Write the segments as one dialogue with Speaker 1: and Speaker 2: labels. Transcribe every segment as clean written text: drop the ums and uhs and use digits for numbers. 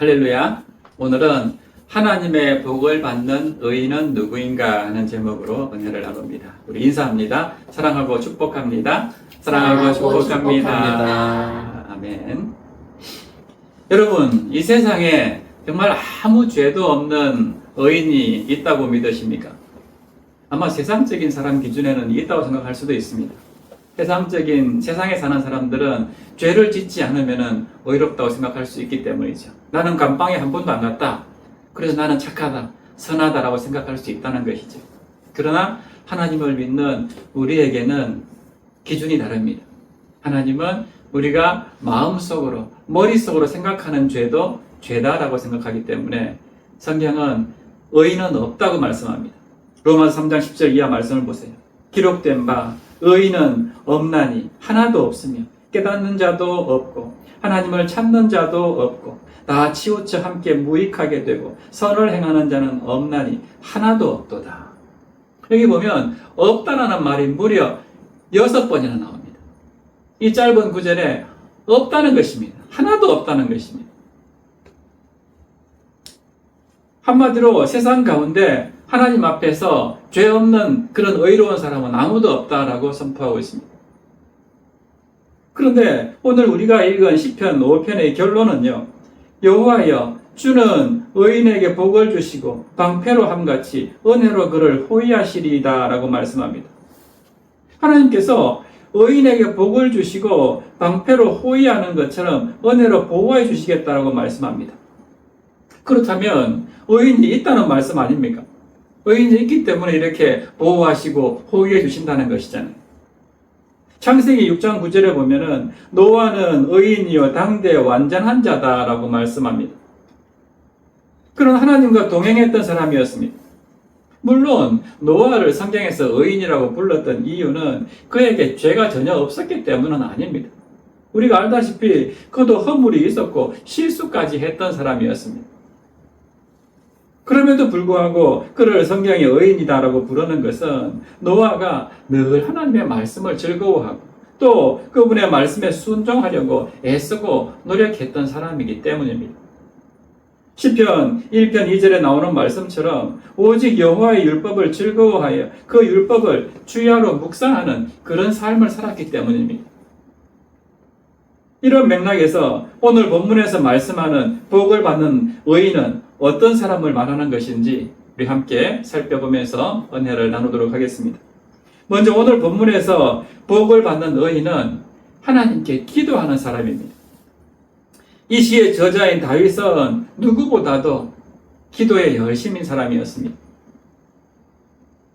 Speaker 1: 할렐루야. 오늘은 하나님의 복을 받는 의인은 누구인가 하는 제목으로 은혜를 나눕니다. 우리 인사합니다. 사랑하고 축복합니다. 사랑하고 축복합니다. 아멘. 여러분, 이 세상에 정말 아무 죄도 없는 의인이 있다고 믿으십니까? 아마 세상적인 사람 기준에는 있다고 생각할 수도 있습니다. 세상에 사는 사람들은 죄를 짓지 않으면 의롭다고 생각할 수 있기 때문이죠. 나는 감방에 한 번도 안 갔다. 그래서 나는 착하다, 선하다라고 생각할 수 있다는 것이죠. 그러나 하나님을 믿는 우리에게는 기준이 다릅니다. 하나님은 우리가 마음속으로, 머릿속으로 생각하는 죄도 죄다라고 생각하기 때문에 성경은 의인은 없다고 말씀합니다. 로마서 3장 10절 이하 말씀을 보세요. 기록된 바 의인은 없나니 하나도 없으며 깨닫는 자도 없고 하나님을 찾는 자도 없고 다 치우쳐 함께 무익하게 되고 선을 행하는 자는 없나니 하나도 없도다. 여기 보면 없다라는 말이 무려 6번이나 나옵니다. 이 짧은 구절에 없다는 것입니다. 하나도 없다는 것입니다. 한마디로 세상 가운데 하나님 앞에서 죄 없는 그런 의로운 사람은 아무도 없다라고 선포하고 있습니다. 그런데 오늘 우리가 읽은 시편 5편의 결론은요. 여호와여 주는 의인에게 복을 주시고 방패로 함같이 은혜로 그를 호위하시리이다 라고 말씀합니다. 하나님께서 의인에게 복을 주시고 방패로 호위하는 것처럼 은혜로 보호해 주시겠다라고 말씀합니다. 그렇다면 의인이 있다는 말씀 아닙니까? 의인이 있기 때문에 이렇게 보호하시고 호위해 주신다는 것이잖아요. 창세기 6장 9절에 보면은 노아는 의인이요 당대 완전한 자다라고 말씀합니다. 그런 하나님과 동행했던 사람이었습니다. 물론 노아를 성경에서 의인이라고 불렀던 이유는 그에게 죄가 전혀 없었기 때문은 아닙니다. 우리가 알다시피 그도 허물이 있었고 실수까지 했던 사람이었습니다. 그럼에도 불구하고 그를 성경의 의인이다라고 부르는 것은 노아가 늘 하나님의 말씀을 즐거워하고 또 그분의 말씀에 순종하려고 애쓰고 노력했던 사람이기 때문입니다. 시편 1편 2절에 나오는 말씀처럼 오직 여호와의 율법을 즐거워하여 그 율법을 주야로 묵상하는 그런 삶을 살았기 때문입니다. 이런 맥락에서 오늘 본문에서 말씀하는 복을 받는 의인은 어떤 사람을 말하는 것인지 우리 함께 살펴보면서 은혜를 나누도록 하겠습니다. 먼저 오늘 본문에서 복을 받는 의인은 하나님께 기도하는 사람입니다. 이 시의 저자인 다윗은 누구보다도 기도에 열심인 사람이었습니다.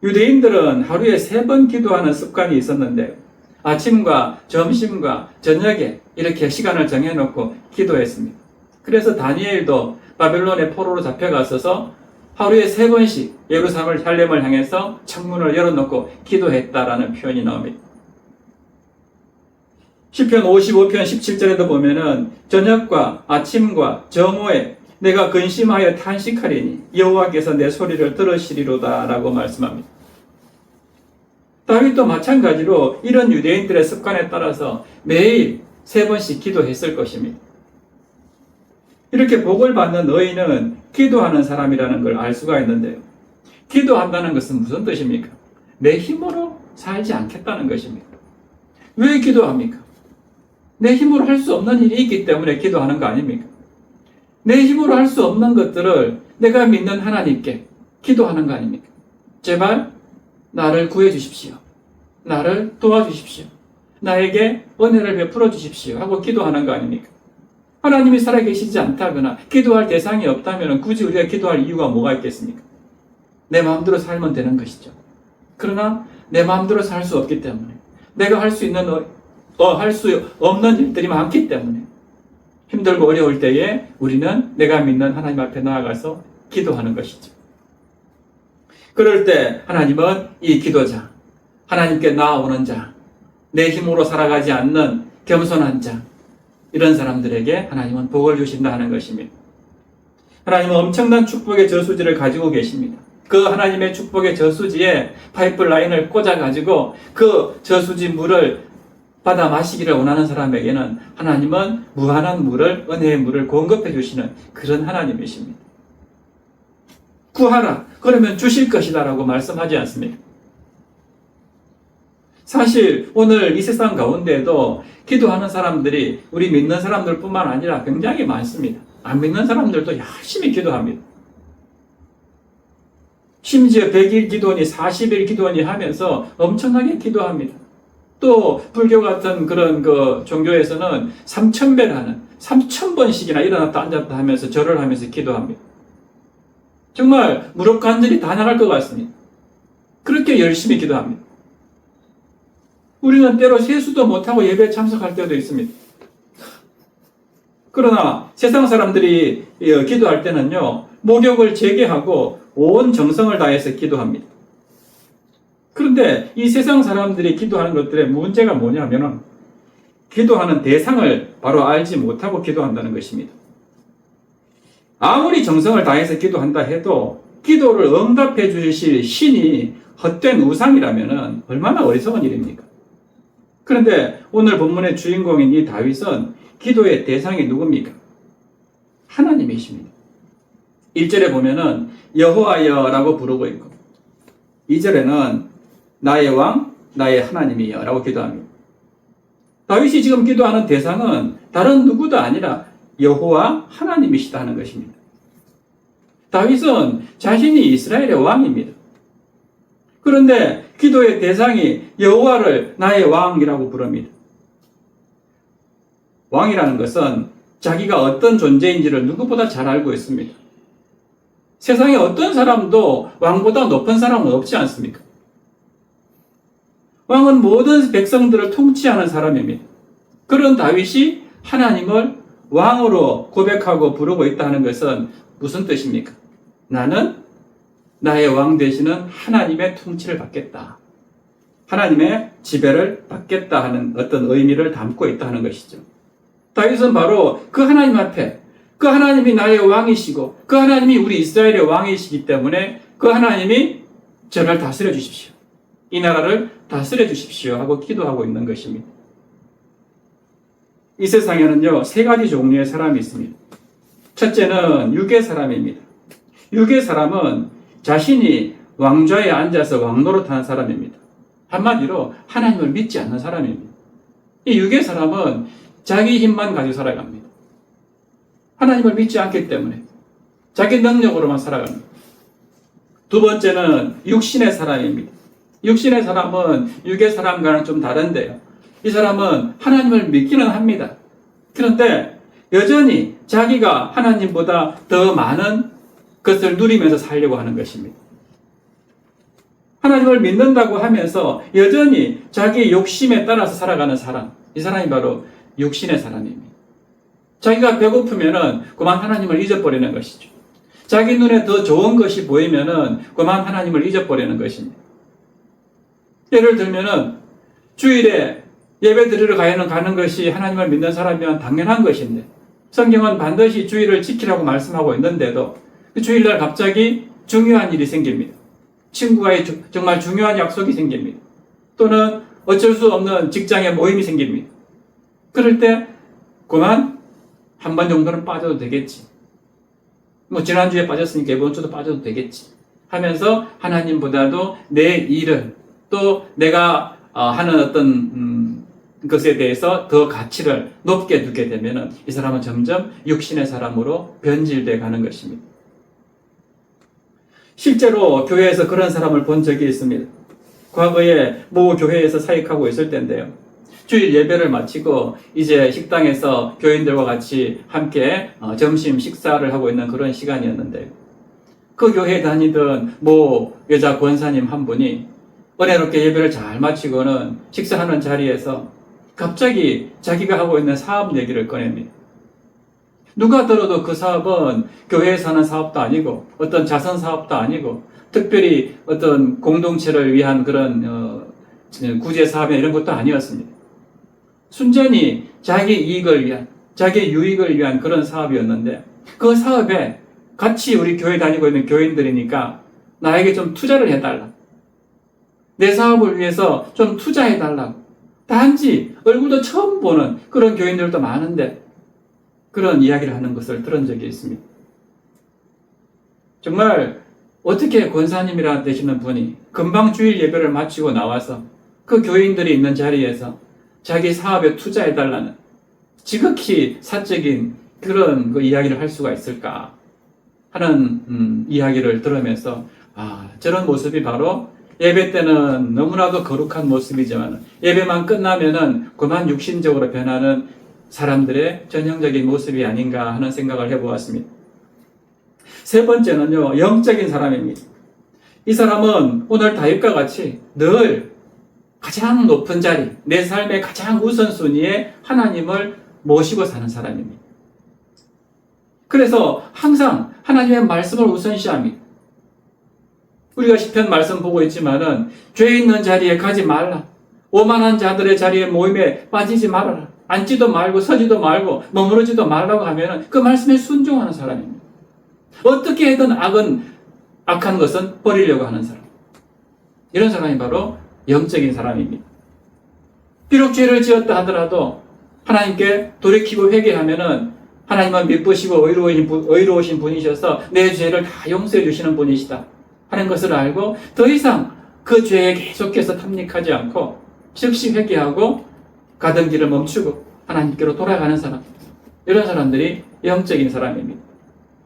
Speaker 1: 유대인들은 하루에 3번 기도하는 습관이 있었는데 아침과 점심과 저녁에 이렇게 시간을 정해놓고 기도했습니다. 그래서 다니엘도 바벨론의 포로로 잡혀갔어서 하루에 3번씩 예루살렘을 할렘을 향해서 창문을 열어놓고 기도했다라는 표현이 나옵니다. 시편 55편 17절에도 보면은 저녁과 아침과 정오에 내가 근심하여 탄식하리니 여호와께서 내 소리를 들으시리로다 라고 말씀합니다. 다윗도 마찬가지로 이런 유대인들의 습관에 따라서 매일 3번씩 기도했을 것입니다. 이렇게 복을 받는 의인은 기도하는 사람이라는 걸 알 수가 있는데요. 기도한다는 것은 무슨 뜻입니까? 내 힘으로 살지 않겠다는 것입니다. 왜 기도합니까? 내 힘으로 할 수 없는 일이 있기 때문에 기도하는 거 아닙니까? 내 힘으로 할 수 없는 것들을 내가 믿는 하나님께 기도하는 거 아닙니까? 제발 나를 구해 주십시오. 나를 도와주십시오. 나에게 은혜를 베풀어 주십시오. 하고 기도하는 거 아닙니까? 하나님이 살아계시지 않다거나 기도할 대상이 없다면 굳이 우리가 기도할 이유가 뭐가 있겠습니까? 내 마음대로 살면 되는 것이죠. 그러나 내 마음대로 살 수 없기 때문에 내가 할 수 없는 일들이 많기 때문에 힘들고 어려울 때에 우리는 내가 믿는 하나님 앞에 나아가서 기도하는 것이죠. 그럴 때 하나님은 이 기도자, 하나님께 나아오는 자, 내 힘으로 살아가지 않는 겸손한 자, 이런 사람들에게 하나님은 복을 주신다 하는 것입니다. 하나님은 엄청난 축복의 저수지를 가지고 계십니다. 그 하나님의 축복의 저수지에 파이프라인을 꽂아가지고 그 저수지 물을 받아 마시기를 원하는 사람에게는 하나님은 무한한 물을, 은혜의 물을 공급해 주시는 그런 하나님이십니다. 구하라. 그러면 주실 것이다 라고 말씀하지 않습니까? 사실 오늘 이 세상 가운데에도 기도하는 사람들이 우리 믿는 사람들 뿐만 아니라 굉장히 많습니다. 안 믿는 사람들도 열심히 기도합니다. 심지어 100일 기도니 40일 기도니 하면서 엄청나게 기도합니다. 또 불교 같은 그런 그 종교에서는 3000배라는 3000번씩이나 일어났다 앉았다 하면서 절을 하면서 기도합니다. 정말 무릎 관절이 다 나갈 것 같습니다. 그렇게 열심히 기도합니다. 우리는 때로 세수도 못하고 예배에 참석할 때도 있습니다. 그러나 세상 사람들이 기도할 때는요, 목욕을 재개하고 온 정성을 다해서 기도합니다. 그런데 이 세상 사람들이 기도하는 것들의 문제가 뭐냐면 기도하는 대상을 바로 알지 못하고 기도한다는 것입니다. 아무리 정성을 다해서 기도한다 해도 기도를 응답해 주실 신이 헛된 우상이라면 얼마나 어리석은 일입니까? 그런데 오늘 본문의 주인공인 이 다윗은 기도의 대상이 누굽니까? 하나님이십니다. 1절에 보면은 여호와여라고 부르고 있고 2절에는 나의 왕, 나의 하나님이여 라고 기도합니다. 다윗이 지금 기도하는 대상은 다른 누구도 아니라 여호와 하나님이시다 하는 것입니다. 다윗은 자신이 이스라엘의 왕입니다. 그런데 기도의 대상이 여호와를 나의 왕이라고 부릅니다. 왕이라는 것은 자기가 어떤 존재인지를 누구보다 잘 알고 있습니다. 세상에 어떤 사람도 왕보다 높은 사람은 없지 않습니까? 왕은 모든 백성들을 통치하는 사람입니다. 그런 다윗이 하나님을 왕으로 고백하고 부르고 있다는 것은 무슨 뜻입니까? 나는 나의 왕 되시는 하나님의 통치를 받겠다. 하나님의 지배를 받겠다 하는 어떤 의미를 담고 있다는 것이죠. 다윗은 바로 그 하나님 앞에 그 하나님이 나의 왕이시고 그 하나님이 우리 이스라엘의 왕이시기 때문에 그 하나님이 저를 다스려 주십시오. 이 나라를 다스려 주십시오 하고 기도하고 있는 것입니다. 이 세상에는요, 세 가지 종류의 사람이 있습니다. 첫째는 유괴 사람입니다. 유괴 사람은 자신이 왕좌에 앉아서 왕노릇하는 사람입니다. 한마디로 하나님을 믿지 않는 사람입니다. 이 유괴 사람은 자기 힘만 가지고 살아갑니다. 하나님을 믿지 않기 때문에 자기 능력으로만 살아갑니다. 두 번째는 육신의 사람입니다. 육신의 사람은 유괴 사람과는 좀 다른데요. 이 사람은 하나님을 믿기는 합니다. 그런데 여전히 자기가 하나님보다 더 많은 것을 누리면서 살려고 하는 것입니다. 하나님을 믿는다고 하면서 여전히 자기 욕심에 따라서 살아가는 사람, 이 사람이 바로 육신의 사람입니다. 자기가 배고프면은 그만 하나님을 잊어버리는 것이죠. 자기 눈에 더 좋은 것이 보이면은 그만 하나님을 잊어버리는 것입니다. 예를 들면은 주일에 예배 드리러 가는 것이 하나님을 믿는 사람이면 당연한 것인데 성경은 반드시 주일을 지키라고 말씀하고 있는데도 그 주일날 갑자기 중요한 일이 생깁니다. 친구와의 정말 중요한 약속이 생깁니다. 또는 어쩔 수 없는 직장에 모임이 생깁니다. 그럴 때 그만 한 번 정도는 빠져도 되겠지. 뭐 지난주에 빠졌으니까 이번 주도 빠져도 되겠지 하면서 하나님보다도 내 일을 또 내가 하는 어떤 것에 대해서 더 가치를 높게 두게 되면 이 사람은 점점 육신의 사람으로 변질되어 가는 것입니다. 실제로 교회에서 그런 사람을 본 적이 있습니다. 과거에 모 교회에서 사역하고 있을 때인데요. 주일 예배를 마치고 이제 식당에서 교인들과 같이 함께 점심 식사를 하고 있는 그런 시간이었는데 그 교회에 다니던 모 여자 권사님 한 분이 은혜롭게 예배를 잘 마치고는 식사하는 자리에서 갑자기 자기가 하고 있는 사업 얘기를 꺼냅니다. 누가 들어도 그 사업은 교회에서 하는 사업도 아니고 어떤 자선 사업도 아니고 특별히 어떤 공동체를 위한 그런 구제 사업이나 이런 것도 아니었습니다. 순전히 자기 이익을 위한, 자기 유익을 위한 그런 사업이었는데 그 사업에 같이 우리 교회 다니고 있는 교인들이니까 나에게 좀 투자를 해달라. 내 사업을 위해서 좀 투자해달라. 단지 얼굴도 처음 보는 그런 교인들도 많은데 그런 이야기를 하는 것을 들은 적이 있습니다. 정말 어떻게 권사님이라 되시는 분이 금방 주일 예배를 마치고 나와서 그 교인들이 있는 자리에서 자기 사업에 투자해달라는 지극히 사적인 그런 그 이야기를 할 수가 있을까 하는 이야기를 들으면서 저런 모습이 바로 예배 때는 너무나도 거룩한 모습이지만 예배만 끝나면은 그만 육신적으로 변하는 사람들의 전형적인 모습이 아닌가 하는 생각을 해보았습니다. 세 번째는요, 영적인 사람입니다. 이 사람은 오늘 다윗과 같이 늘 가장 높은 자리, 내 삶의 가장 우선순위에 하나님을 모시고 사는 사람입니다. 그래서 항상 하나님의 말씀을 우선시합니다. 우리가 시편 말씀 보고 있지만은 죄 있는 자리에 가지 말라. 오만한 자들의 자리에 모임에 빠지지 말아라. 앉지도 말고 서지도 말고 머무르지도 말라고 하면은 그 말씀에 순종하는 사람입니다. 어떻게 해든 악한 것은 버리려고 하는 사람. 이런 사람이 바로 영적인 사람입니다. 비록 죄를 지었다 하더라도 하나님께 돌이키고 회개하면은 하나님은 미쁘시고 의로우신 분이셔서 내 죄를 다 용서해 주시는 분이시다 하는 것을 알고 더 이상 그 죄에 계속해서 탐닉하지 않고 즉시 회개하고 가던 길을 멈추고 하나님께로 돌아가는 사람. 이런 사람들이 영적인 사람입니다.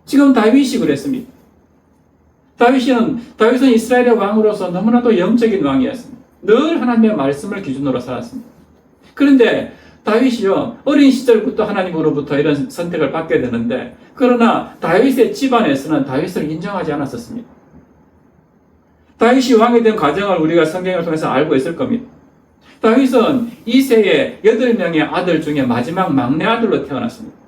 Speaker 1: 지금 다윗이 그랬습니다. 다윗은 이스라엘의 왕으로서 너무나도 영적인 왕이었습니다. 늘 하나님의 말씀을 기준으로 살았습니다. 그런데 다윗이요, 어린 시절부터 하나님으로부터 이런 선택을 받게 되는데, 그러나 다윗의 집안에서는 다윗을 인정하지 않았었습니다. 다윗이 왕이 된 과정을 우리가 성경을 통해서 알고 있을 겁니다. 다윗은 이새의 8명의 아들 중에 마지막 막내 아들로 태어났습니다.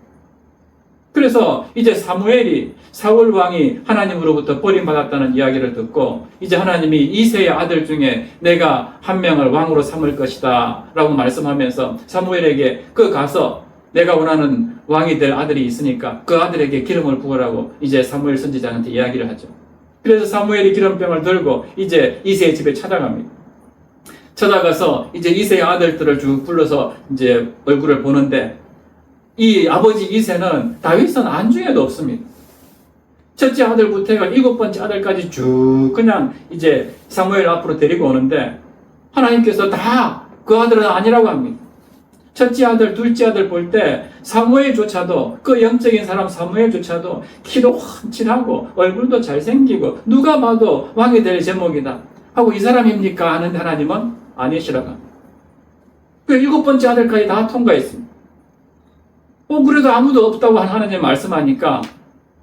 Speaker 1: 그래서 이제 사무엘이 사울 왕이 하나님으로부터 버림받았다는 이야기를 듣고 이제 하나님이 이새의 아들 중에 내가 한 명을 왕으로 삼을 것이다 라고 말씀하면서 사무엘에게 가서 내가 원하는 왕이 될 아들이 있으니까 그 아들에게 기름을 부으라고 이제 사무엘 선지자한테 이야기를 하죠. 그래서 사무엘이 기름병을 들고 이제 이새의 집에 찾아갑니다. 찾아가서 이제 이새의 아들들을 쭉 불러서 이제 얼굴을 보는데 이 아버지 이새는 다윗은 안중에도 없습니다. 첫째 아들부터 해가 7번째 아들까지 쭉 그냥 이제 사무엘 앞으로 데리고 오는데 하나님께서 다 그 아들은 아니라고 합니다. 첫째 아들, 둘째 아들 볼 때 사무엘조차도 그 영적인 사람 사무엘조차도 키도 훤칠하고 얼굴도 잘생기고 누가 봐도 왕이 될 제목이다 하고 이 사람입니까? 하는데 하나님은 아니시라고 합니다. 그 7번째 아들까지 다 통과했습니다. 그래도 아무도 없다고 하나님 말씀하니까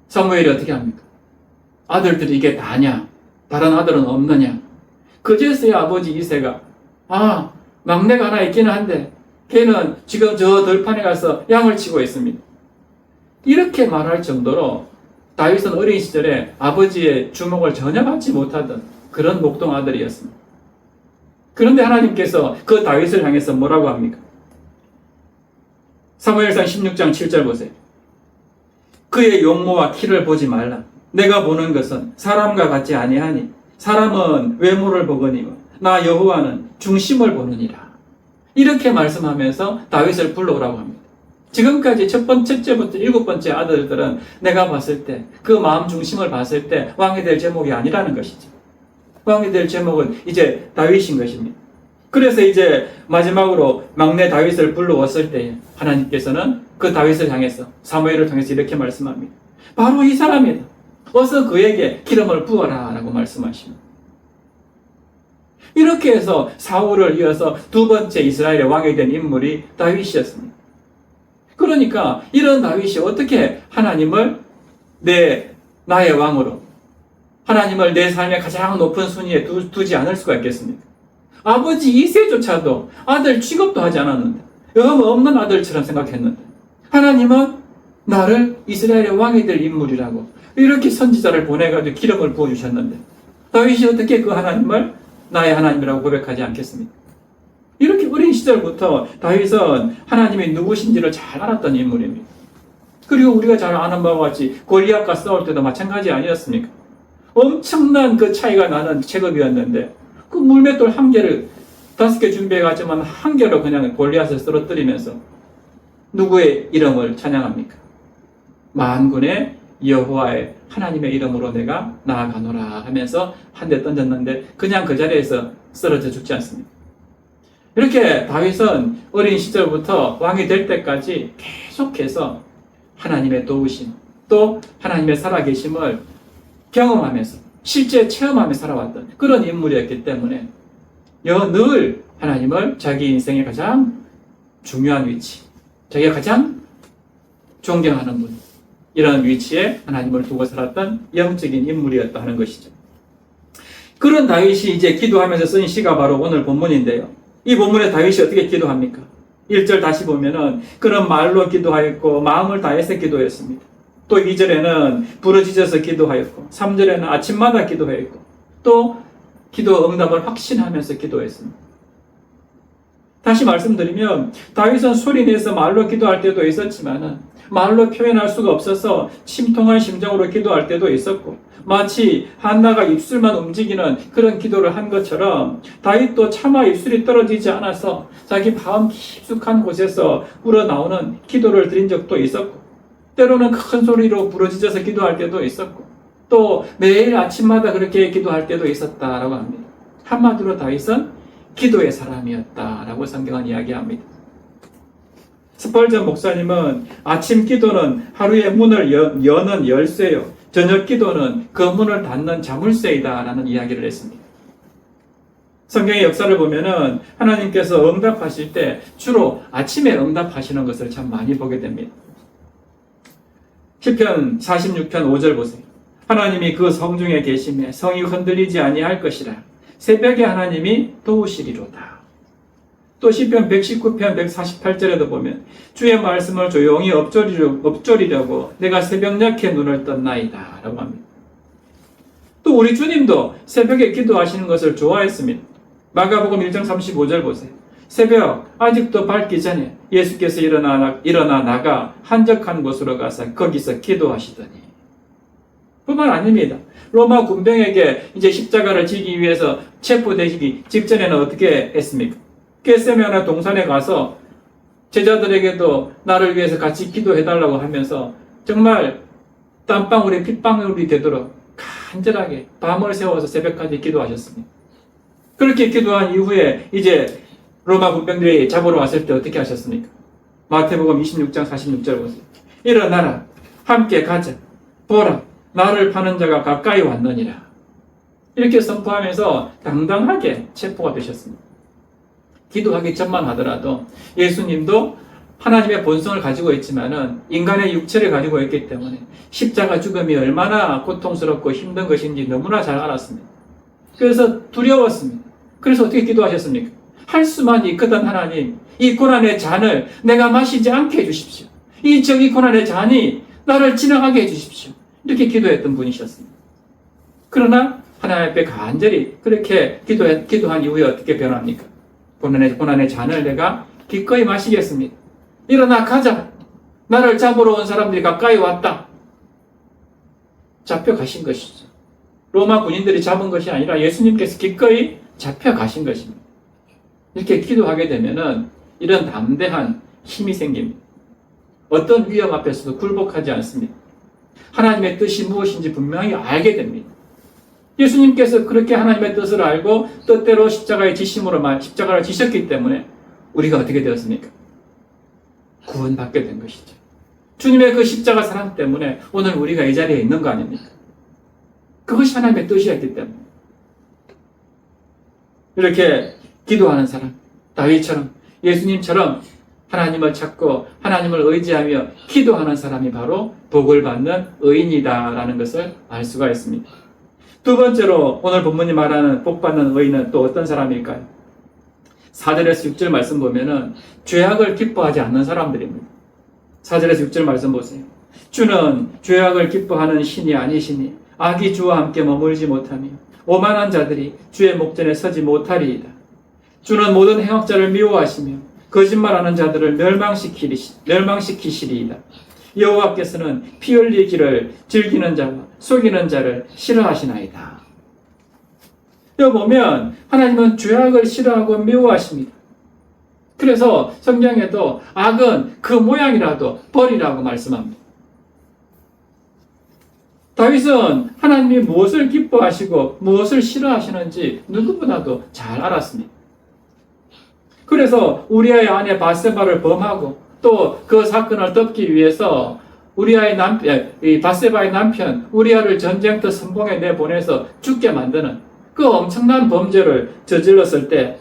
Speaker 1: 사무엘이 어떻게 합니까? 아들들이 이게 다냐? 다른 아들은 없느냐? 그제서야 아버지 이새가 막내가 하나 있기는 한데 걔는 지금 저 들판에 가서 양을 치고 있습니다. 이렇게 말할 정도로 다윗은 어린 시절에 아버지의 주목을 전혀 받지 못하던 그런 목동 아들이었습니다. 그런데 하나님께서 그 다윗을 향해서 뭐라고 합니까? 사무엘상 16장 7절 보세요. 그의 용모와 키를 보지 말라. 내가 보는 것은 사람과 같지 아니하니 사람은 외모를 보거니와 나 여호와는 중심을 보느니라. 이렇게 말씀하면서 다윗을 불러오라고 합니다. 지금까지 첫째부터 7번째 아들들은 내가 봤을 때 그 마음 중심을 봤을 때 왕이 될 제목이 아니라는 것이죠. 왕이 될 제목은 이제 다윗인 것입니다. 그래서 이제 마지막으로 막내 다윗을 불러왔을 때 하나님께서는 그 다윗을 향해서 사무엘을 통해서 이렇게 말씀합니다. 바로 이 사람이다. 어서 그에게 기름을 부어라 라고 말씀하십니다. 이렇게 해서 사울을 이어서 두 번째 이스라엘의 왕이 된 인물이 다윗이었습니다. 그러니까 이런 다윗이 어떻게 하나님을 나의 왕으로 하나님을 내 삶의 가장 높은 순위에 두지 않을 수가 있겠습니까? 아버지 이새조차도 아들 취급도 하지 않았는데 없는 아들처럼 생각했는데 하나님은 나를 이스라엘의 왕이 될 인물이라고 이렇게 선지자를 보내가지고 기름을 부어주셨는데 다윗이 어떻게 그 하나님을 나의 하나님이라고 고백하지 않겠습니까? 이렇게 어린 시절부터 다윗은 하나님이 누구신지를 잘 알았던 인물입니다. 그리고 우리가 잘 아는 바와 같이 골리앗과 싸울 때도 마찬가지 아니었습니까? 엄청난 그 차이가 나는 체급이었는데 그 물맷돌 한 개를 5개 준비해가지만 한 개로 그냥 골리앗을 쓰러뜨리면서 누구의 이름을 찬양합니까? 만군의 여호와의 하나님의 이름으로 내가 나아가노라 하면서 한 대 던졌는데 그냥 그 자리에서 쓰러져 죽지 않습니다. 이렇게 다윗은 어린 시절부터 왕이 될 때까지 계속해서 하나님의 도우심, 또 하나님의 살아계심을 경험하면서 실제 체험하며 살아왔던 그런 인물이었기 때문에 늘 하나님을 자기 인생의 가장 중요한 위치, 자기가 가장 존경하는 분, 이런 위치에 하나님을 두고 살았던 영적인 인물이었다 하는 것이죠. 그런 다윗이 이제 기도하면서 쓴 시가 바로 오늘 본문인데요. 이 본문에 다윗이 어떻게 기도합니까? 1절 다시 보면은 그런 말로 기도하였고 마음을 다해서 기도했습니다. 또 2절에는 부르짖어서 기도하였고 3절에는 아침마다 기도했고 또 기도 응답을 확신하면서 기도했습니다. 다시 말씀드리면 다윗은 소리내서 말로 기도할 때도 있었지만은 말로 표현할 수가 없어서 침통한 심정으로 기도할 때도 있었고 마치 한나가 입술만 움직이는 그런 기도를 한 것처럼 다윗도 차마 입술이 떨어지지 않아서 자기 마음 깊숙한 곳에서 우러나오는 기도를 드린 적도 있었고 때로는 큰 소리로 부르짖어서 기도할 때도 있었고 또 매일 아침마다 그렇게 기도할 때도 있었다라고 합니다. 한마디로 다윗은 기도의 사람이었다라고 성경은 이야기합니다. 스펄전 목사님은 아침 기도는 하루의 문을 여는 열쇠요, 저녁 기도는 그 문을 닫는 자물쇠이다 라는 이야기를 했습니다. 성경의 역사를 보면은 하나님께서 응답하실 때 주로 아침에 응답하시는 것을 참 많이 보게 됩니다. 시편 46편 5절 보세요. 하나님이 그 성중에 계심에 성이 흔들리지 아니할 것이라. 새벽에 하나님이 도우시리로다. 또 시편 119편 148절에도 보면 주의 말씀을 조용히 엎조리려고 내가 새벽녘에 눈을 떴나이다 라고 합니다. 또 우리 주님도 새벽에 기도하시는 것을 좋아했습니다. 마가복음 1장 35절 보세요. 새벽 아직도 밝기 전에 예수께서 일어나 나가 한적한 곳으로 가서 거기서 기도하시더니. 뿐만 아닙니다. 로마 군병에게 이제 십자가를 지기 위해서 체포되시기 직전에는 어떻게 했습니까? 겟세마네 동산에 가서 제자들에게도 나를 위해서 같이 기도해달라고 하면서 정말 땀방울이 핏방울이 되도록 간절하게 밤을 새워서 새벽까지 기도하셨습니다. 그렇게 기도한 이후에 이제 로마 군병들이 잡으러 왔을 때 어떻게 하셨습니까? 마태복음 26장 46절 보세요. 일어나라, 함께 가자, 보라, 나를 파는 자가 가까이 왔느니라. 이렇게 선포하면서 당당하게 체포가 되셨습니다. 기도하기 전만 하더라도 예수님도 하나님의 본성을 가지고 있지만은 인간의 육체를 가지고 있기 때문에 십자가 죽음이 얼마나 고통스럽고 힘든 것인지 너무나 잘 알았습니다. 그래서 두려웠습니다. 그래서 어떻게 기도하셨습니까? 할 수만 있거든 하나님, 이 고난의 잔을 내가 마시지 않게 해주십시오. 이 정의 고난의 잔이 나를 지나가게 해주십시오. 이렇게 기도했던 분이셨습니다. 그러나 하나님 앞에 간절히 그렇게 기도한 이후에 어떻게 변합니까? 고난의 잔을 내가 기꺼이 마시겠습니다. 일어나 가자. 나를 잡으러 온 사람들이 가까이 왔다. 잡혀가신 것이죠. 로마 군인들이 잡은 것이 아니라 예수님께서 기꺼이 잡혀가신 것입니다. 이렇게 기도하게 되면은 이런 담대한 힘이 생깁니다. 어떤 위험 앞에서도 굴복하지 않습니다. 하나님의 뜻이 무엇인지 분명히 알게 됩니다. 예수님께서 그렇게 하나님의 뜻을 알고 뜻대로 십자가를 지셨기 때문에 우리가 어떻게 되었습니까? 구원받게 된 것이죠. 주님의 그 십자가 사랑 때문에 오늘 우리가 이 자리에 있는 거 아닙니까? 그것이 하나님의 뜻이었기 때문에. 이렇게 기도하는 사람, 다윗처럼 예수님처럼 하나님을 찾고 하나님을 의지하며 기도하는 사람이 바로 복을 받는 의인이다라는 것을 알 수가 있습니다. 두 번째로 오늘 본문이 말하는 복 받는 의인은 또 어떤 사람일까요? 4절에서 6절 말씀 보면은 죄악을 기뻐하지 않는 사람들입니다. 4절에서 6절 말씀 보세요. 주는 죄악을 기뻐하는 신이 아니시니 악이 주와 함께 머물지 못하며 오만한 자들이 주의 목전에 서지 못하리이다. 주는 모든 행악자를 미워하시며 거짓말하는 자들을 멸망시키시리이다. 여호와께서는 피 흘리기를 즐기는 자와 속이는 자를 싫어하시나이다. 여기 보면 하나님은 죄악을 싫어하고 미워하십니다. 그래서 성경에도 악은 그 모양이라도 버리라고 말씀합니다. 다윗은 하나님이 무엇을 기뻐하시고 무엇을 싫어하시는지 누구보다도 잘 알았습니다. 그래서 우리아의 아내 바세바를 범하고 또 그 사건을 덮기 위해서 우리아의 남편, 이 바세바의 남편 우리아를 전쟁터 선봉에 내보내서 죽게 만드는 그 엄청난 범죄를 저질렀을 때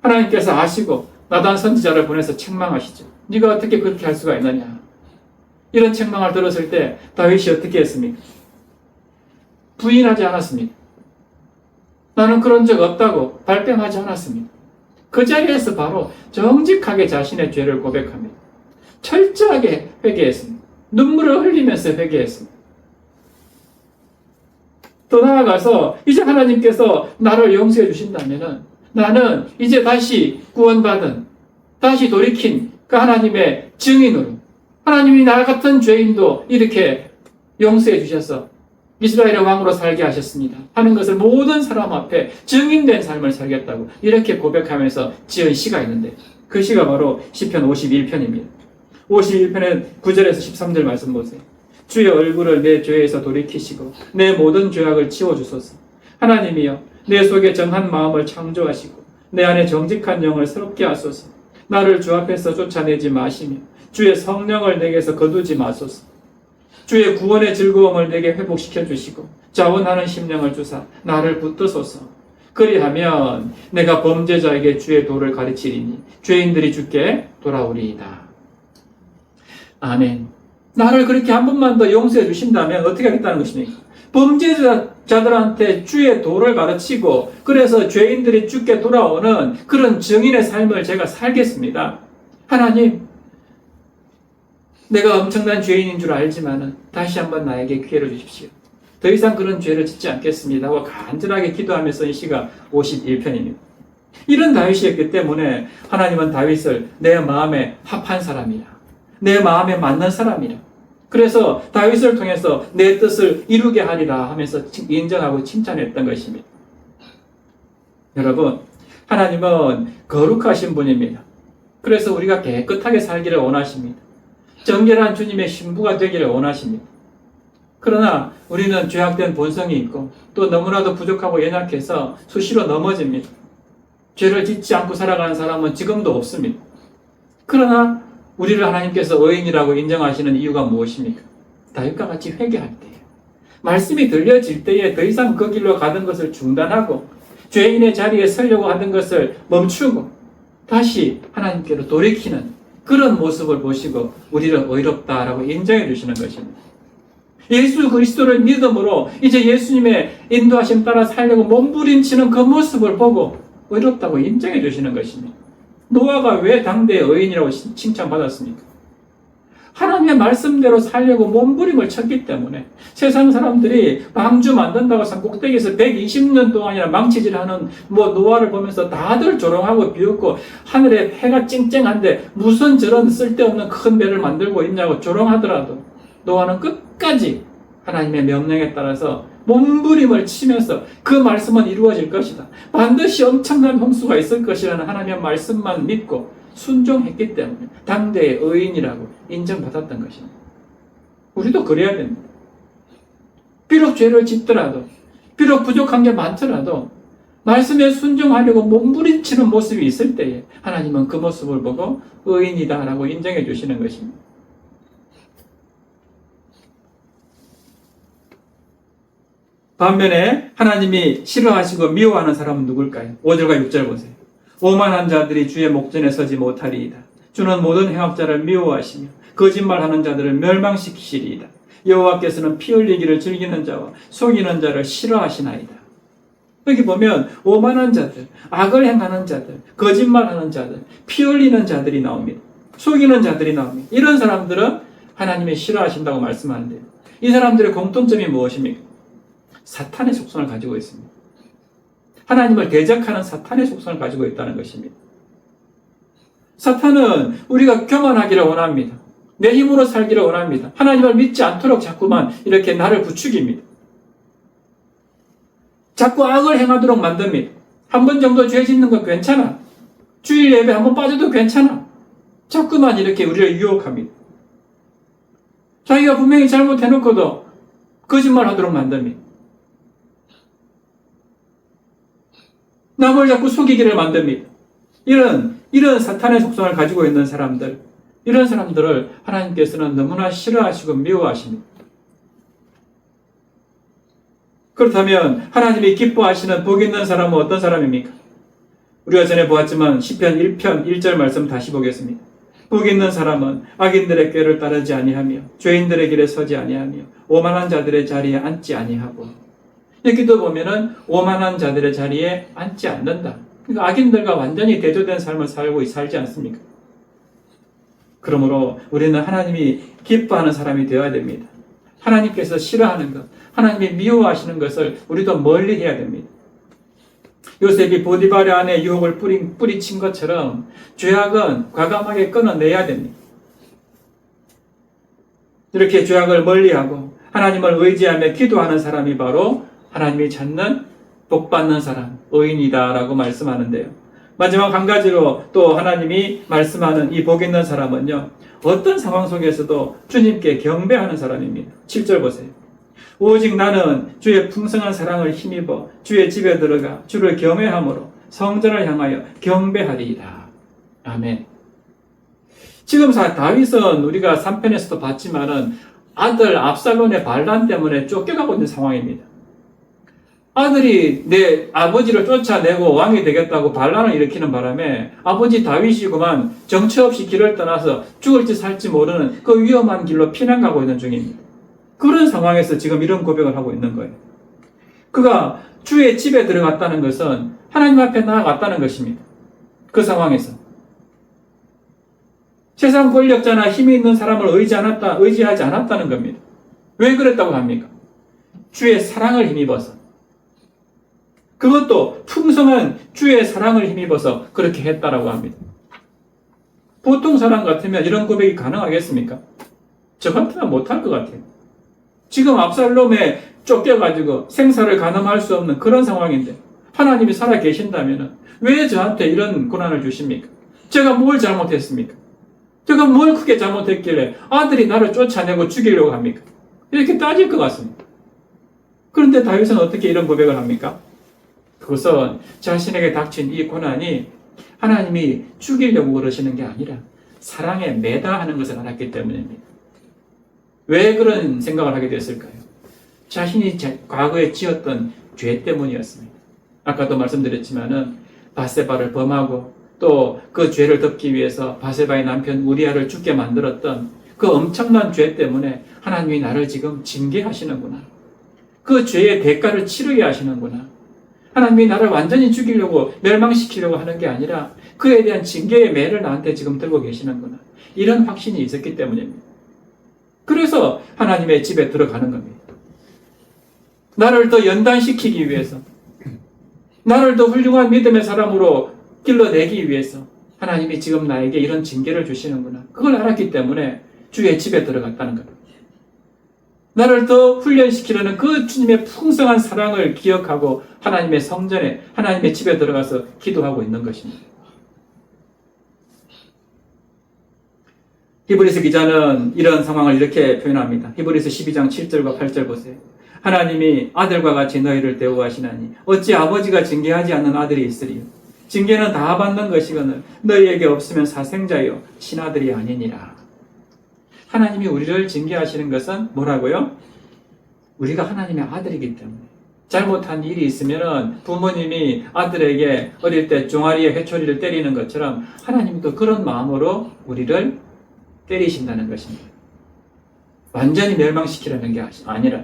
Speaker 1: 하나님께서 아시고 나단 선지자를 보내서 책망하시죠. 네가 어떻게 그렇게 할 수가 있느냐. 이런 책망을 들었을 때 다윗이 어떻게 했습니까? 부인하지 않았습니다. 나는 그런 적 없다고 발뺌하지 않았습니다. 그 자리에서 바로 정직하게 자신의 죄를 고백합니다. 철저하게 회개했습니다. 눈물을 흘리면서 회개했습니다. 더 나아가서 이제 하나님께서 나를 용서해 주신다면 나는 이제 다시 구원받은, 다시 돌이킨 그 하나님의 증인으로 하나님이 나 같은 죄인도 이렇게 용서해 주셔서 이스라엘의 왕으로 살게 하셨습니다 하는 것을 모든 사람 앞에 증인된 삶을 살겠다고 이렇게 고백하면서 지은 시가 있는데 그 시가 바로 시편 51편입니다. 51편의 9절에서 13절 말씀 보세요. 주의 얼굴을 내 죄에서 돌이키시고 내 모든 죄악을 치워주소서. 하나님이여 내 속에 정한 마음을 창조하시고 내 안에 정직한 영을 새롭게 하소서. 나를 주 앞에서 쫓아내지 마시며 주의 성령을 내게서 거두지 마소서. 주의 구원의 즐거움을 내게 회복시켜 주시고 자원하는 심령을 주사 나를 붙드소서. 그리하면 내가 범죄자에게 주의 도를 가르치리니 죄인들이 주께 돌아오리이다. 아멘. 나를 그렇게 한 번만 더 용서해 주신다면 어떻게 하겠다는 것입니까? 범죄자들한테 주의 도를 가르치고 그래서 죄인들이 주께 돌아오는 그런 증인의 삶을 제가 살겠습니다. 하나님, 내가 엄청난 죄인인 줄 알지만 다시 한번 나에게 기회를 주십시오. 더 이상 그런 죄를 짓지 않겠습니다 하고 간절하게 기도하면서 이 시가 51편입니다. 이런 다윗이었기 때문에 하나님은 다윗을 내 마음에 합한 사람이라, 내 마음에 맞는 사람이라, 그래서 다윗을 통해서 내 뜻을 이루게 하리라 하면서 인정하고 칭찬했던 것입니다. 여러분, 하나님은 거룩하신 분입니다. 그래서 우리가 깨끗하게 살기를 원하십니다. 정결한 주님의 신부가 되기를 원하십니다. 그러나 우리는 죄악된 본성이 있고 또 너무나도 부족하고 연약해서 수시로 넘어집니다. 죄를 짓지 않고 살아가는 사람은 지금도 없습니다. 그러나 우리를 하나님께서 의인이라고 인정하시는 이유가 무엇입니까? 다윗과 같이 회개할 때예요. 말씀이 들려질 때에 더 이상 그 길로 가던 것을 중단하고 죄인의 자리에 서려고 하던 것을 멈추고 다시 하나님께로 돌이키는 그런 모습을 보시고 우리를 의롭다라고 인정해 주시는 것입니다. 예수 그리스도를 믿음으로 이제 예수님의 인도하심 따라 살려고 몸부림치는 그 모습을 보고 의롭다고 인정해 주시는 것입니다. 노아가 왜 당대의 의인이라고 칭찬받았습니까? 하나님의 말씀대로 살려고 몸부림을 쳤기 때문에 세상 사람들이 방주 만든다고 산 꼭대기에서 120년 동안이나 망치질하는 노아를 보면서 다들 조롱하고 비웃고 하늘에 해가 쨍쨍한데 무슨 저런 쓸데없는 큰 배를 만들고 있냐고 조롱하더라도 노아는 끝까지 하나님의 명령에 따라서 몸부림을 치면서 그 말씀은 이루어질 것이다, 반드시 엄청난 홍수가 있을 것이라는 하나님의 말씀만 믿고 순종했기 때문에 당대의 의인이라고 인정받았던 것입니다. 우리도 그래야 됩니다. 비록 죄를 짓더라도, 비록 부족한 게 많더라도 말씀에 순종하려고 몸부림치는 모습이 있을 때에 하나님은 그 모습을 보고 의인이다라고 인정해 주시는 것입니다. 반면에 하나님이 싫어하시고 미워하는 사람은 누굴까요? 5절과 6절 보세요. 오만한 자들이 주의 목전에 서지 못하리이다. 주는 모든 행악자를 미워하시며 거짓말하는 자들을 멸망시키시리이다. 여호와께서는 피 흘리기를 즐기는 자와 속이는 자를 싫어하시나이다. 여기 보면 오만한 자들, 악을 행하는 자들, 거짓말하는 자들, 피 흘리는 자들이 나옵니다. 속이는 자들이 나옵니다. 이런 사람들은 하나님이 싫어하신다고 말씀하는데요. 이 사람들의 공통점이 무엇입니까? 사탄의 속성을 가지고 있습니다. 하나님을 대적하는 사탄의 속성을 가지고 있다는 것입니다. 사탄은 우리가 교만하기를 원합니다. 내 힘으로 살기를 원합니다. 하나님을 믿지 않도록 자꾸만 이렇게 나를 부추깁니다. 자꾸 악을 행하도록 만듭니다. 한 번 정도 죄 짓는 건 괜찮아. 주일 예배 한 번 빠져도 괜찮아. 자꾸만 이렇게 우리를 유혹합니다. 자기가 분명히 잘못해놓고도 거짓말 하도록 만듭니다. 남을 자꾸 속이기를 만듭니다. 이런 사탄의 속성을 가지고 있는 사람들, 이런 사람들을 하나님께서는 너무나 싫어하시고 미워하십니다. 그렇다면 하나님이 기뻐하시는 복 있는 사람은 어떤 사람입니까? 우리가 전에 보았지만 시편 1편 1절 말씀 다시 보겠습니다. 복 있는 사람은 악인들의 꾀를 따르지 아니하며 죄인들의 길에 서지 아니하며 오만한 자들의 자리에 앉지 아니하고, 여기도 보면은 오만한 자들의 자리에 앉지 않는다. 그러니까 악인들과 완전히 대조된 삶을 살지 않습니까? 그러므로 우리는 하나님이 기뻐하는 사람이 되어야 됩니다. 하나님께서 싫어하는 것, 하나님이 미워하시는 것을 우리도 멀리 해야 됩니다. 요셉이 보디발의 안에 유혹을 뿌리친 것처럼 죄악은 과감하게 끊어내야 됩니다. 이렇게 죄악을 멀리하고 하나님을 의지하며 기도하는 사람이 바로 하나님이 찾는 복받는 사람, 의인이다라고 말씀하는데요. 마지막 한 가지로 또 하나님이 말씀하는 이 복 있는 사람은요, 어떤 상황 속에서도 주님께 경배하는 사람입니다. 7절 보세요. 오직 나는 주의 풍성한 사랑을 힘입어 주의 집에 들어가 주를 경외함으로 성전을 향하여 경배하리이다. 아멘. 지금 다윗은 우리가 3편에서도 봤지만은 아들 압살롬의 반란 때문에 쫓겨가고 있는 상황입니다. 아들이 내 아버지를 쫓아내고 왕이 되겠다고 반란을 일으키는 바람에 아버지 다윗이구만 정처 없이 길을 떠나서 죽을지 살지 모르는 그 위험한 길로 피난 가고 있는 중입니다. 그런 상황에서 지금 이런 고백을 하고 있는 거예요. 그가 주의 집에 들어갔다는 것은 하나님 앞에 나아갔다는 것입니다. 그 상황에서 세상 권력자나 힘이 있는 사람을 의지하지 않았다는 겁니다. 왜 그랬다고 합니까? 주의 사랑을 힘입어서, 그것도 풍성한 주의 사랑을 힘입어서 그렇게 했다라고 합니다. 보통 사람 같으면 이런 고백이 가능하겠습니까? 저 같으면 못할 것 같아요. 지금 압살롬에 쫓겨가지고 생사를 가늠할 수 없는 그런 상황인데 하나님이 살아 계신다면 왜 저한테 이런 고난을 주십니까? 제가 뭘 잘못했습니까? 제가 뭘 크게 잘못했길래 아들이 나를 쫓아내고 죽이려고 합니까? 이렇게 따질 것 같습니다. 그런데 다윗은 어떻게 이런 고백을 합니까? 그것은 자신에게 닥친 이 고난이 하나님이 죽이려고 그러시는 게 아니라 사랑에 매다하는 것을 알았기 때문입니다. 왜 그런 생각을 하게 됐을까요? 자신이 과거에 지었던 죄 때문이었습니다. 아까도 말씀드렸지만은 바세바를 범하고 또 그 죄를 덮기 위해서 바세바의 남편 우리아를 죽게 만들었던 그 엄청난 죄 때문에 하나님이 나를 지금 징계하시는구나. 그 죄의 대가를 치르게 하시는구나. 하나님이 나를 완전히 죽이려고 멸망시키려고 하는 게 아니라 그에 대한 징계의 매를 나한테 지금 들고 계시는구나. 이런 확신이 있었기 때문입니다. 그래서 하나님의 집에 들어가는 겁니다. 나를 더 연단시키기 위해서, 나를 더 훌륭한 믿음의 사람으로 길러내기 위해서 하나님이 지금 나에게 이런 징계를 주시는구나. 그걸 알았기 때문에 주의 집에 들어갔다는 겁니다. 나를 더 훈련시키려는 그 주님의 풍성한 사랑을 기억하고 하나님의 성전에, 하나님의 집에 들어가서 기도하고 있는 것입니다. 히브리서 기자는 이런 상황을 이렇게 표현합니다. 히브리서 12장 7절과 8절 보세요. 하나님이 아들과 같이 너희를 대우하시나니 어찌 아버지가 징계하지 않는 아들이 있으리요. 징계는 다 받는 것이거늘 너희에게 없으면 사생자요 친아들이 아니니라. 하나님이 우리를 징계하시는 것은 뭐라고요? 우리가 하나님의 아들이기 때문에. 잘못한 일이 있으면 부모님이 아들에게 어릴 때 종아리에 회초리를 때리는 것처럼 하나님도 그런 마음으로 우리를 때리신다는 것입니다. 완전히 멸망시키려는 게 아니라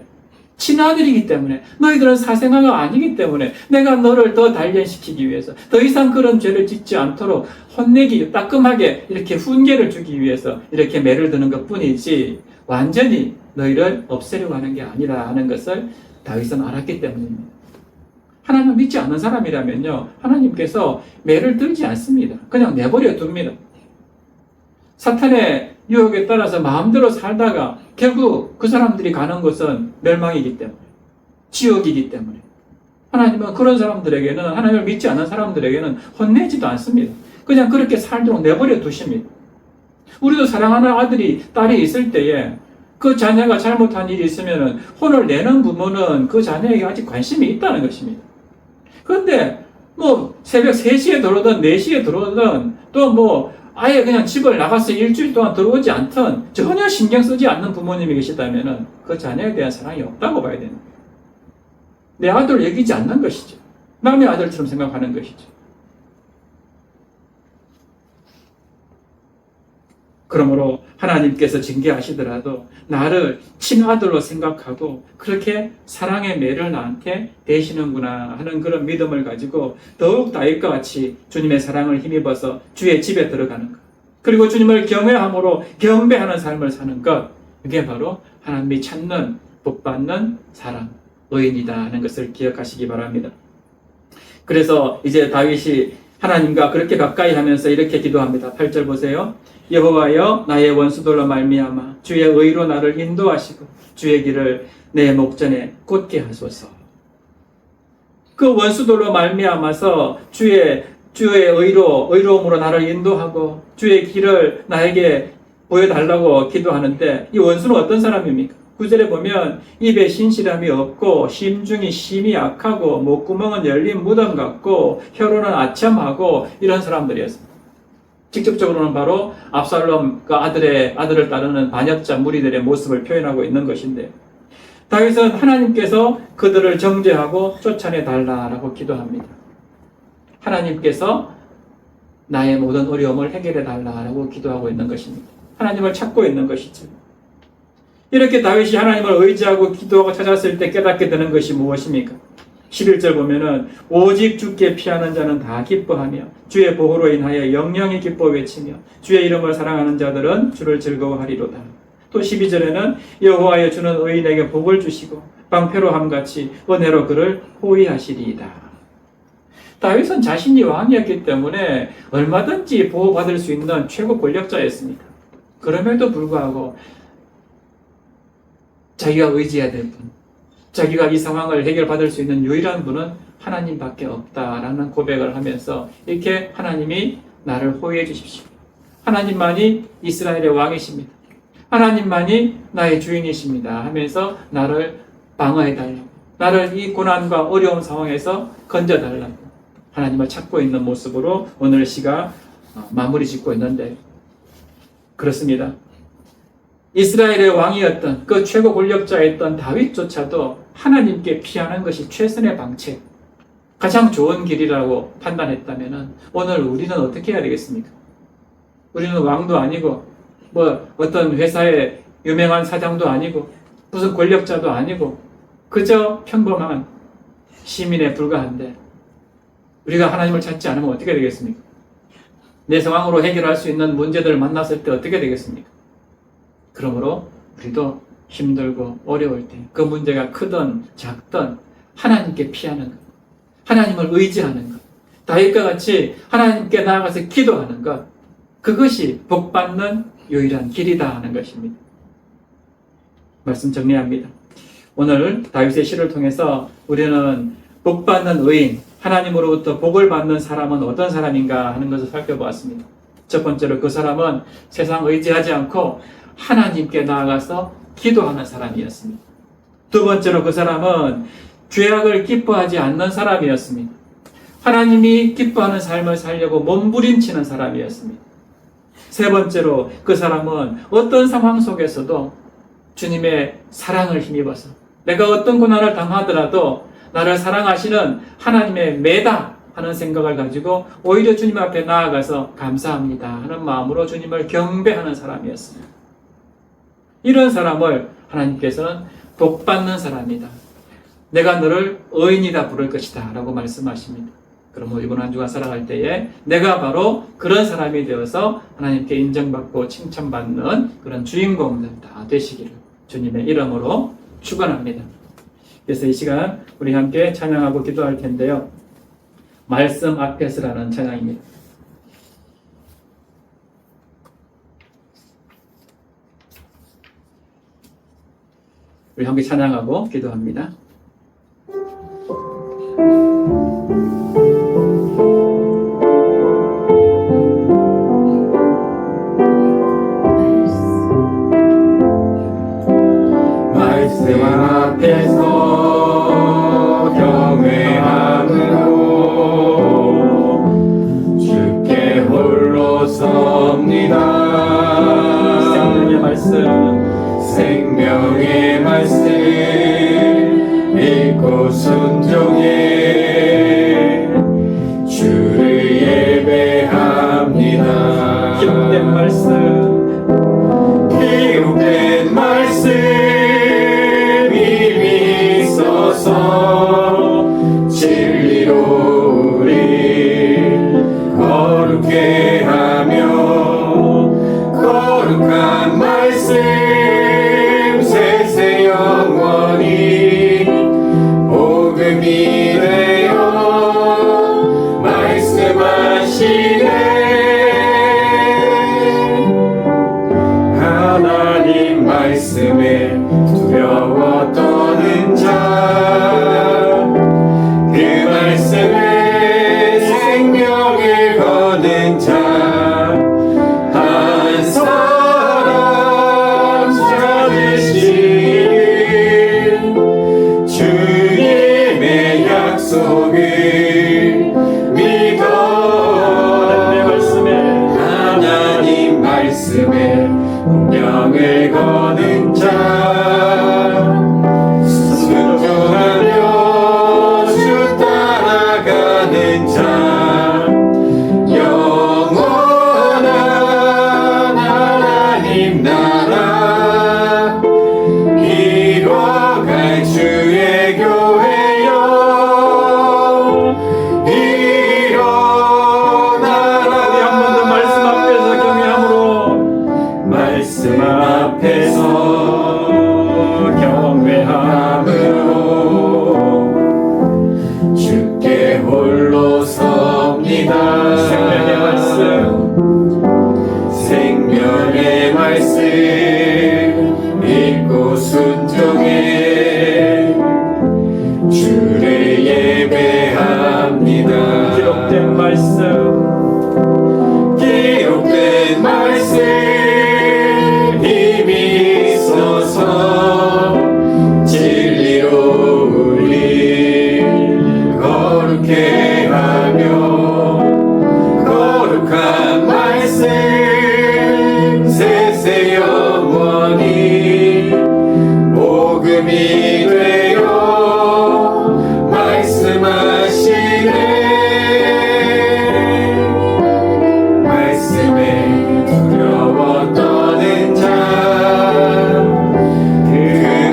Speaker 1: 친아들이기 때문에, 너희들은 사생아가 아니기 때문에 내가 너를 더 단련시키기 위해서 더 이상 그런 죄를 짓지 않도록 혼내기, 따끔하게 이렇게 훈계를 주기 위해서 이렇게 매를 드는 것 뿐이지 완전히 너희를 없애려고 하는 게 아니라 하는 것을 다윗은 알았기 때문입니다. 하나님을 믿지 않는 사람이라면요, 하나님께서 매를 들지 않습니다. 그냥 내버려 둡니다. 사탄의 유혹에 따라서 마음대로 살다가 결국 그 사람들이 가는 곳은 멸망이기 때문에, 지옥이기 때문에. 하나님은 그런 사람들에게는, 하나님을 믿지 않는 사람들에게는 혼내지도 않습니다. 그냥 그렇게 살도록 내버려 두십니다. 우리도 사랑하는 아들이, 딸이 있을 때에 그 자녀가 잘못한 일이 있으면 혼을 내는 부모는 그 자녀에게 아직 관심이 있다는 것입니다. 그런데 뭐 새벽 3시에 들어오든 4시에 들어오든 또 뭐 아예 그냥 집을 나가서 일주일 동안 들어오지 않든 전혀 신경 쓰지 않는 부모님이 계시다면 그 자녀에 대한 사랑이 없다고 봐야 됩니다. 내 아들을 여기지 않는 것이죠. 남의 아들처럼 생각하는 것이죠. 그러므로 하나님께서 징계하시더라도 나를 친아들로 생각하고 그렇게 사랑의 매를 나한테 대시는구나 하는 그런 믿음을 가지고 더욱 다윗과 같이 주님의 사랑을 힘입어서 주의 집에 들어가는 것, 그리고 주님을 경외함으로 경배하는 삶을 사는 것, 이게 바로 하나님이 찾는 복받는 사랑, 의인이다 하는 것을 기억하시기 바랍니다. 그래서 이제 다윗이 하나님과 그렇게 가까이 하면서 이렇게 기도합니다. 8절 보세요. 여호와여, 나의 원수들로 말미암아 주의 의로 나를 인도하시고 주의 길을 내 목전에 곧게 하소서. 그 원수들로 말미암아서 주의 의로움으로 나를 인도하고 주의 길을 나에게 보여달라고 기도하는데, 이 원수는 어떤 사람입니까? 9절에 보면 입에 신실함이 없고 심중이 심히 약하고 목구멍은 열린 무덤 같고 혀로는 아첨하고 이런 사람들이었습니다. 직접적으로는 바로 압살롬과 아들을 따르는 반역자 무리들의 모습을 표현하고 있는 것인데, 다윗은 하나님께서 그들을 정죄하고 쫓아내 달라라고 기도합니다. 하나님께서 나의 모든 어려움을 해결해 달라라고 기도하고 있는 것입니다. 하나님을 찾고 있는 것이죠. 이렇게 다윗이 하나님을 의지하고 기도하고 찾았을 때 깨닫게 되는 것이 무엇입니까? 11절 보면은 오직 주께 피하는 자는 다 기뻐하며 주의 보호로 인하여 영영이 기뻐 외치며 주의 이름을 사랑하는 자들은 주를 즐거워하리로다. 또 12절에는 여호와여, 주는 의인에게 복을 주시고 방패로함같이 은혜로 그를 호위하시리이다. 다윗은 자신이 왕이었기 때문에 얼마든지 보호받을 수 있는 최고 권력자였습니다. 그럼에도 불구하고 자기가 의지해야 될 분, 자기가 이 상황을 해결받을 수 있는 유일한 분은 하나님밖에 없다라는 고백을 하면서 이렇게 하나님이 나를 호위해 주십시오. 하나님만이 이스라엘의 왕이십니다. 하나님만이 나의 주인이십니다 하면서 나를 방어해 달라고, 나를 이 고난과 어려운 상황에서 건져달라고 하나님을 찾고 있는 모습으로 오늘 시가 마무리 짓고 있는데, 그렇습니다. 이스라엘의 왕이었던 그 최고 권력자였던 다윗조차도 하나님께 피하는 것이 최선의 방책, 가장 좋은 길이라고 판단했다면 오늘 우리는 어떻게 해야 되겠습니까? 우리는 왕도 아니고 뭐 어떤 회사의 유명한 사장도 아니고 무슨 권력자도 아니고 그저 평범한 시민에 불과한데 우리가 하나님을 찾지 않으면 어떻게 되겠습니까? 내 상황으로 해결할 수 있는 문제들을 만났을 때 어떻게 되겠습니까? 그러므로 우리도 힘들고 어려울 때 그 문제가 크든 작든 하나님께 피하는 것, 하나님을 의지하는 것, 다윗과 같이 하나님께 나아가서 기도하는 것, 그것이 복받는 유일한 길이다 하는 것입니다. 말씀 정리합니다. 오늘 다윗의 시를 통해서 우리는 복받는 의인, 하나님으로부터 복을 받는 사람은 어떤 사람인가 하는 것을 살펴보았습니다. 첫 번째로 그 사람은 세상 의지하지 않고 하나님께 나아가서 기도하는 사람이었습니다. 두 번째로 그 사람은 죄악을 기뻐하지 않는 사람이었습니다. 하나님이 기뻐하는 삶을 살려고 몸부림치는 사람이었습니다. 세 번째로 그 사람은 어떤 상황 속에서도 주님의 사랑을 힘입어서 내가 어떤 고난을 당하더라도 나를 사랑하시는 하나님의 매다 하는 생각을 가지고 오히려 주님 앞에 나아가서 감사합니다 하는 마음으로 주님을 경배하는 사람이었습니다. 이런 사람을 하나님께서는 복받는 사람이다, 내가 너를 의인이다 부를 것이다 라고 말씀하십니다. 그러므로 이번 한 주간 살아갈 때에 내가 바로 그런 사람이 되어서 하나님께 인정받고 칭찬받는 그런 주인공들 다 되시기를 주님의 이름으로 축원합니다. 그래서 이 시간 우리 함께 찬양하고 기도할 텐데요, 말씀 앞에서라는 찬양입니다. 우리 함께 찬양하고 기도합니다. 말씀
Speaker 2: 생명의 말씀 읽고 순종해 주를 예배합니다.
Speaker 1: 기록된 말씀
Speaker 2: 기록된 말씀 힘이 있어서 진리로 우리 거룩해 하며 거룩한 말씀 세세 영원히 복음이 되어 말씀하시네. 하나님 말씀에 두려워 떠는 자, 그 말씀에 생명을 거는 자, 한 사람 찾으시길 주님의 약속을 믿어. 하나님 말씀에 운명을 거는 자, 순종하며 주 따라가는 자, 영원한 하나님 나라 이뤄갈 주의 교회여 일어나라.
Speaker 1: 한 번 더 말씀 앞에서 경외함으로
Speaker 2: 말씀 앞에서 경외함으로 주께 홀로 섭니다.
Speaker 1: 생명의 말씀
Speaker 2: 생명의 말씀 읽고 순종해 주를 예배합니다.
Speaker 1: 기록된 말씀
Speaker 2: 기록된 말씀 힘이 있어서 진리로 우리 거룩해 하며 거룩한 말씀 세세 영원히 복음이 되어 말씀하시네. 말씀에 두려워 떠는 자, 그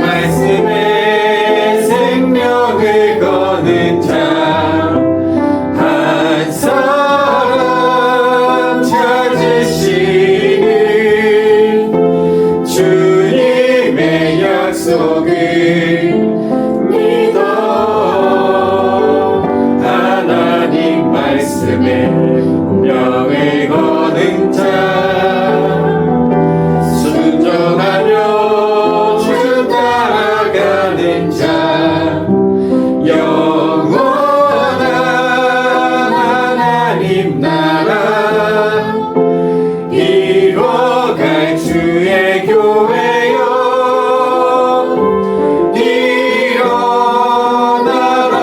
Speaker 2: 말씀에 생명을 거는 자, 한 사람 찾으시는 주님의 약속을 믿어. 하나님 말씀에 운명을 거는 자, 순종하며 주 따라가는 자, 영원한 하나님 나라 이뤄갈 주의 교회여 일어나라.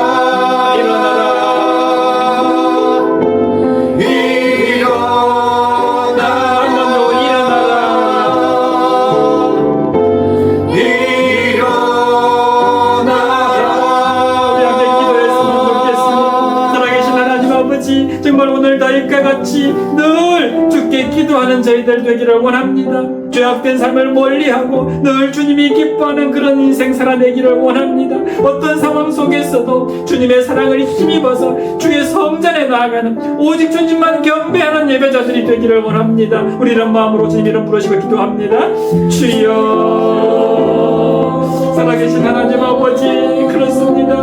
Speaker 1: 정말 오늘 다윗과 같이 늘 주께 기도하는 저희들 되기를 원합니다. 죄악된 삶을 멀리하고 늘 주님이 기뻐하는 그런 인생 살아내기를 원합니다. 어떤 상황 속에서도 주님의 사랑을 힘입어서 주의 성전에 나아가는 오직 주님만 경배하는 예배자들이 되기를 원합니다. 우리는 마음으로 주님 이름 부르시고 기도합니다. 주여, 살아계신 하나님 아버지, 그렇습니다.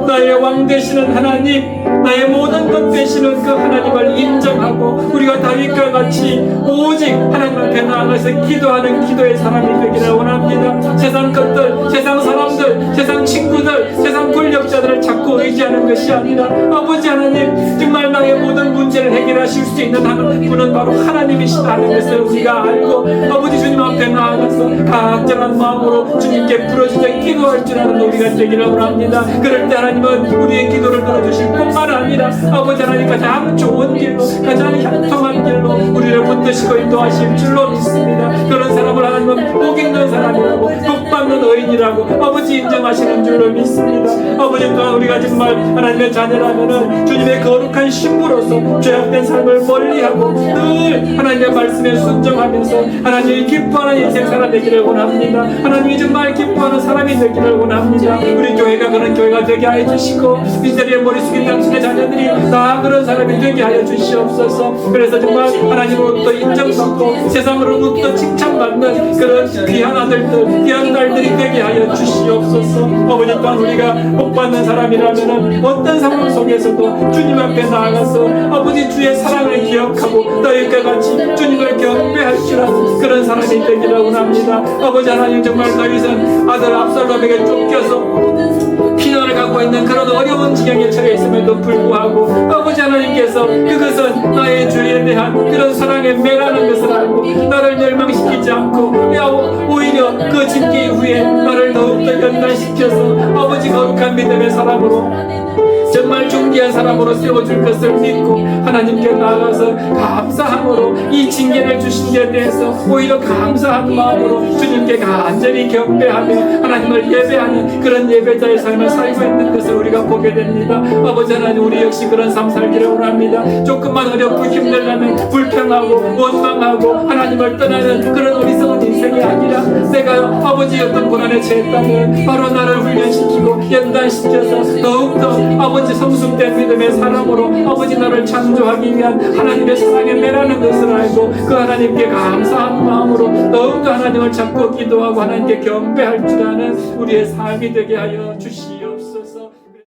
Speaker 1: 나의 왕 되시는 하나님, 나의 모든 것 되시는 그 하나님을 인정하고 우리가 다윗과 같이 오직 하나님 앞에 나아가서 기도하는 기도의 사람이 되기를 원합니다. 세상 것들, 세상 사람들, 세상 친구들, 세상 권력자들을 자꾸 의지하는 것이 아니라 아버지 하나님, 정말 나의 모든 문제를 해결하실 수 있는 분은 바로 하나님이시다는 것을 우리가 알고 아버지 주님 앞에 나아가서 각정한 마음으로 주님께 부르짖어 기도할 줄 아는 우리가 되기를 원합니다. 그럴 때 하나님은 우리의 기도를 들어주실 뿐만 아니라 아버지 하나님 가장 좋은 길로, 가장 형통한 길로 우리를 붙드시고 인도하실 줄로 믿습니다. 그런 사람을 하나님은 주인이라고 아버지 인정하시는 줄로 믿습니다. 아버지 또한 우리가 정말 하나님의 자녀라면은 주님의 거룩한 신부로서 죄악된 삶을 멀리하고 늘 하나님의 말씀에 순종하면서 하나님이 기뻐하는 인생 살아내기를 원합니다. 하나님이 정말 기뻐하는 사람이 되기를 원합니다. 우리 교회가 그런 교회가 되게 하여 주시고 이 자리에 머리 숙인 당신의 자녀들이 다 그런 사람이 되게 하여 주시옵소서. 그래서 정말 하나님으로부터 인정받고 세상으로부터 칭찬받는 그런 귀한 아들들 귀한 딸들이 되게 하여 주시옵소서. 아버지 또한 우리가 복받는 사람이라면 어떤 상황 속에서도 주님 앞에 나아가서 아버지 주의 사랑을 기억하고 너희과 같이 주님을 경배할 줄 아는 그런 사람이 되기를 원합니다. 아버지 하나님 정말 다윗은 아들 압살롬에게 쫓겨서 피난을 갖고 있는 그런 어려운 지경에 처해 있음에도 불구하고 아버지 하나님께서 그것은 나의 주에 대한 그런 사랑에 매라는 것을 알고 나를 멸망시키지 않고 오히려 그 징계 이후에 나를 더욱더 연단시켜서 아버지 거룩한 믿음의 사람으로 정말 존귀한 사람으로 세워줄 것을 믿고 하나님께 나아가서 감사함으로 이 징계를 주신 데 대해서 오히려 감사한 마음으로 주님께 간절히 경배하며 하나님을 예배하는 그런 예배자의 삶을 살고 있는 것을 우리가 보게 됩니다. 아버지 하나님 우리 역시 그런 삶 살기를 원합니다. 조금만 어렵고 힘들다면 불평하고 원망하고 하나님을 떠나는 그런 어리석은 인생이 아니라 내가 아버지 어떤 고난에 처했다면 바로 나를 훈련시키고 연단시켜서 더욱더 아버지 성숙된 믿음의 사람으로 아버지 나를 창조하기 위한 하나님의 사랑에 매라는 것을 알고 그 하나님께 감사한 마음으로 더욱더 하나님을 찾고 기도하고 하나님께 경배할 줄 아는 우리의 삶이 되게 하여 주시옵소서.